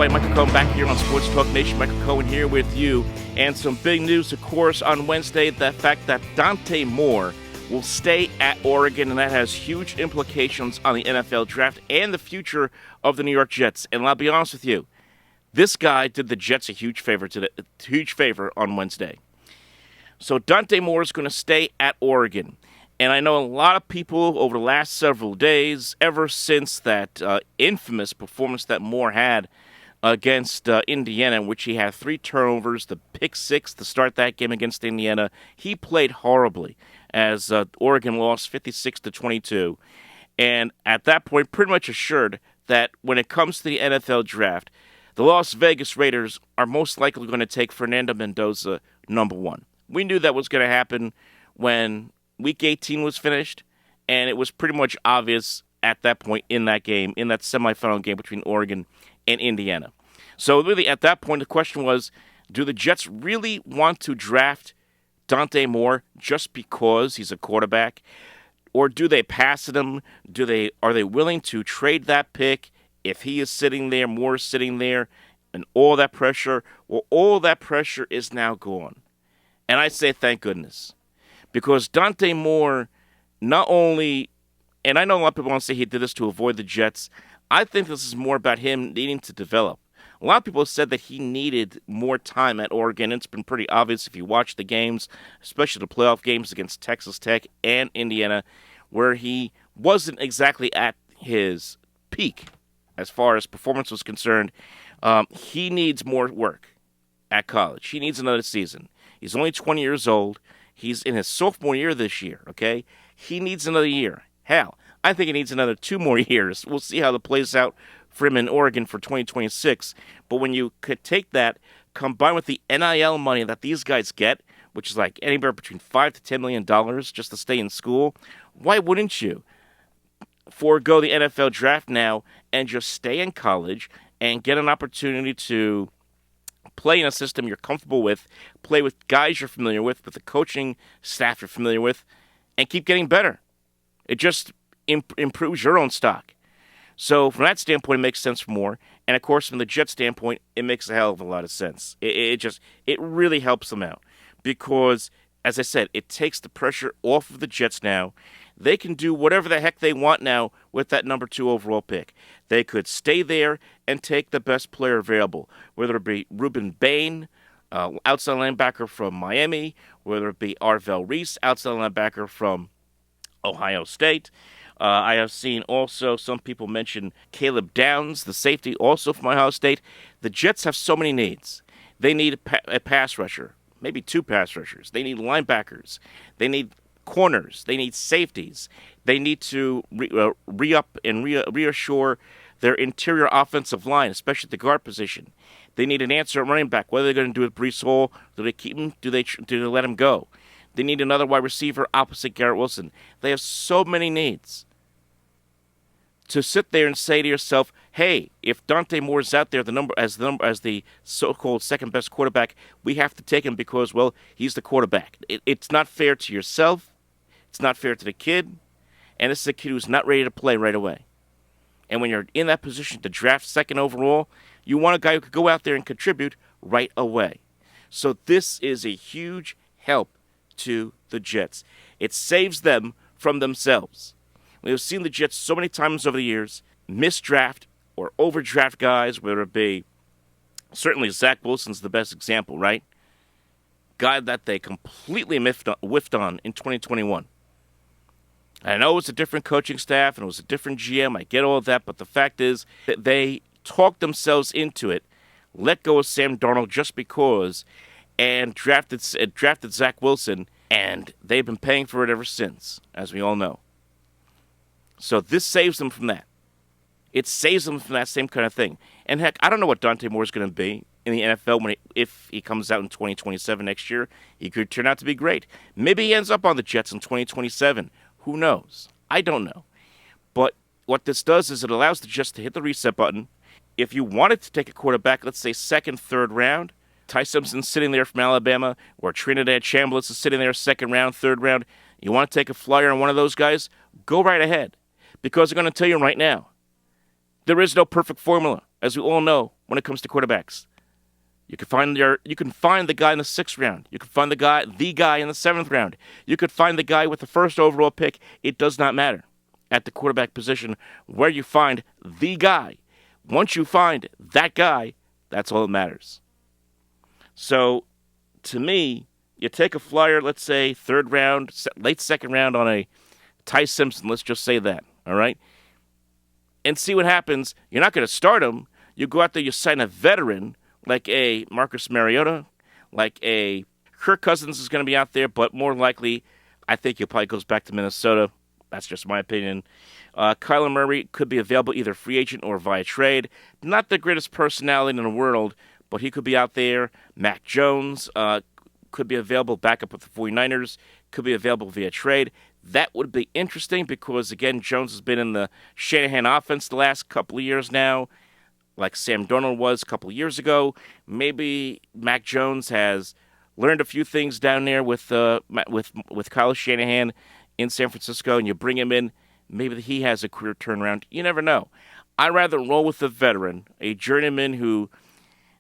everybody? Michael Cohen back here on Sports Talk Nation. Michael Cohen here with you. And some big news, of course, on Wednesday, the fact that Dante Moore will stay at Oregon, and that has huge implications on the NFL draft and the future of the New York Jets. And I'll be honest with you, this guy did the Jets a huge favor on Wednesday. So Dante Moore is going to stay at Oregon. And I know a lot of people over the last several days, ever since that infamous performance that Moore had against Indiana, in which he had 3 turnovers, the pick 6 to start that game against Indiana, he played horribly as Oregon lost 56-22. And at that point, pretty much assured that when it comes to the NFL draft, the Las Vegas Raiders are most likely going to take Fernando Mendoza number 1. We knew that was going to happen when Week 18 was finished, and it was pretty much obvious at that point in that game, in that semifinal game between Oregon and Indiana. So really, at that point, the question was, do the Jets really want to draft Dante Moore just because he's a quarterback? Or do they pass at him? Are they willing to trade that pick if he is sitting there, Moore is sitting there, and all that pressure? Well, all that pressure is now gone. And I say thank goodness. Because Dante Moore, not only, and I know a lot of people want to say he did this to avoid the Jets, I think this is more about him needing to develop. A lot of people have said that he needed more time at Oregon. It's been pretty obvious if you watch the games, especially the playoff games against Texas Tech and Indiana, where he wasn't exactly at his peak as far as performance was concerned. He needs more work at college. He needs another season. He's only 20 years old. He's in his sophomore year this year, okay? He needs another year. Hell, I think he needs another 2 more years. We'll see how that plays out for him in Oregon for 2026. But when you could take that, combined with the NIL money that these guys get, which is like anywhere between $5 to $10 million just to stay in school, why wouldn't you forego the NFL draft now and just stay in college and get an opportunity to play in a system you're comfortable with, play with guys you're familiar with the coaching staff you're familiar with, and keep getting better? It just improves your own stock. So from that standpoint, it makes sense for Moore. And of course, from the Jets standpoint, it makes a hell of a lot of sense. It really helps them out because, as I said, it takes the pressure off of the Jets now. They can do whatever the heck they want now with that number 2 overall pick. They could stay there and take the best player available, whether it be Ruben Bain, outside linebacker from Miami, whether it be Arvell Reese, outside linebacker from Ohio State. I have seen also some people mention Caleb Downs, the safety, also from Ohio State. The Jets have so many needs. They need a pass rusher, maybe 2 pass rushers. They need linebackers. They need corners. They need safeties. They need to re-up and reassure their interior offensive line, especially at the guard position. They need an answer at running back. What are they going to do with Breece Hall? Do they keep him? Do they let him go? They need another wide receiver opposite Garrett Wilson. They have so many needs. To sit there and say to yourself, hey, if Dante Moore is out there as the so-called second best quarterback, we have to take him because, well, he's the quarterback. It's not fair to yourself. It's not fair to the kid. And this is a kid who's not ready to play right away. And when you're in that position to draft second overall, you want a guy who could go out there and contribute right away. So this is a huge help to the Jets. It saves them from themselves. We've seen the Jets so many times over the years misdraft or overdraft guys, whether it be, certainly Zach Wilson's the best example, right? Guy that they completely whiffed on in 2021. I know it was a different coaching staff and it was a different GM. I get all of that, but the fact is that they talked themselves into it, let go of Sam Darnold just because, and drafted Zach Wilson, and they've been paying for it ever since, as we all know. So this saves them from that. It saves them from that same kind of thing. And heck, I don't know what Dante Moore is going to be in the NFL if he comes out in 2027 next year. He could turn out to be great. Maybe he ends up on the Jets in 2027. Who knows? I don't know. But what this does is it allows the Jets to hit the reset button. If you wanted to take a quarterback, let's say second, third round, Ty Simpson's sitting there from Alabama, or Trinidad Chambliss is sitting there second round, third round, you want to take a flyer on one of those guys, go right ahead. Because I'm going to tell you right now, there is no perfect formula. as we all know, when it comes to quarterbacks. You can find the guy in the 6th round. You can find the guy in the 7th round. You could find the guy with the first overall pick. It does not matter at the quarterback position where you find the guy. Once you find that guy, that's all that matters. So, to me, you take a flyer, let's say 3rd round, late 2nd round on a Ty Simpson, let's just say that, all right? And see what happens. You're not going to start him. You go out there, you sign a veteran like a Marcus Mariota, like a Kirk Cousins is going to be out there, but more likely, I think he probably goes back to Minnesota. That's just my opinion. Kyler Murray could be available either free agent or via trade. Not the greatest personality in the world, but he could be out there. Mac Jones could be available back up with the 49ers, could be available via trade. That would be interesting because, again, Jones has been in the Shanahan offense the last couple of years now, like Sam Darnold was a couple of years ago. Maybe Mac Jones has learned a few things down there with Kyle Shanahan in San Francisco, and you bring him in, maybe he has a career turnaround. You never know. I'd rather roll with a veteran, a journeyman who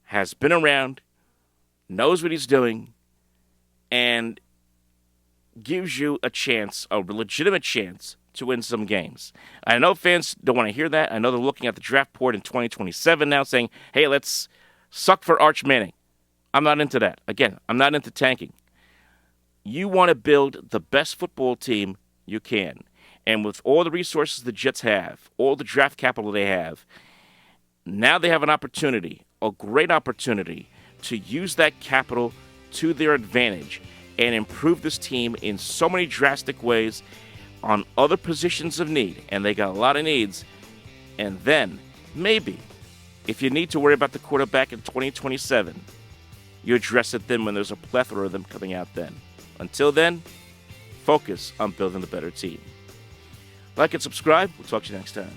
has been around, knows what he's doing, and gives you a chance, a legitimate chance, to win some games. I know fans don't want to hear that. I know they're looking at the draft board in 2027 now saying, hey, let's suck for Arch Manning. I'm not into that. Again, I'm not into tanking. You want to build the best football team you can. And with all the resources the Jets have, all the draft capital they have, now they have an opportunity, a great opportunity, to use that capital to their advantage and improve this team in so many drastic ways on other positions of need. And they got a lot of needs. And then, maybe, if you need to worry about the quarterback in 2027, you address it then when there's a plethora of them coming out then. Until then, focus on building the better team. Like and subscribe. We'll talk to you next time.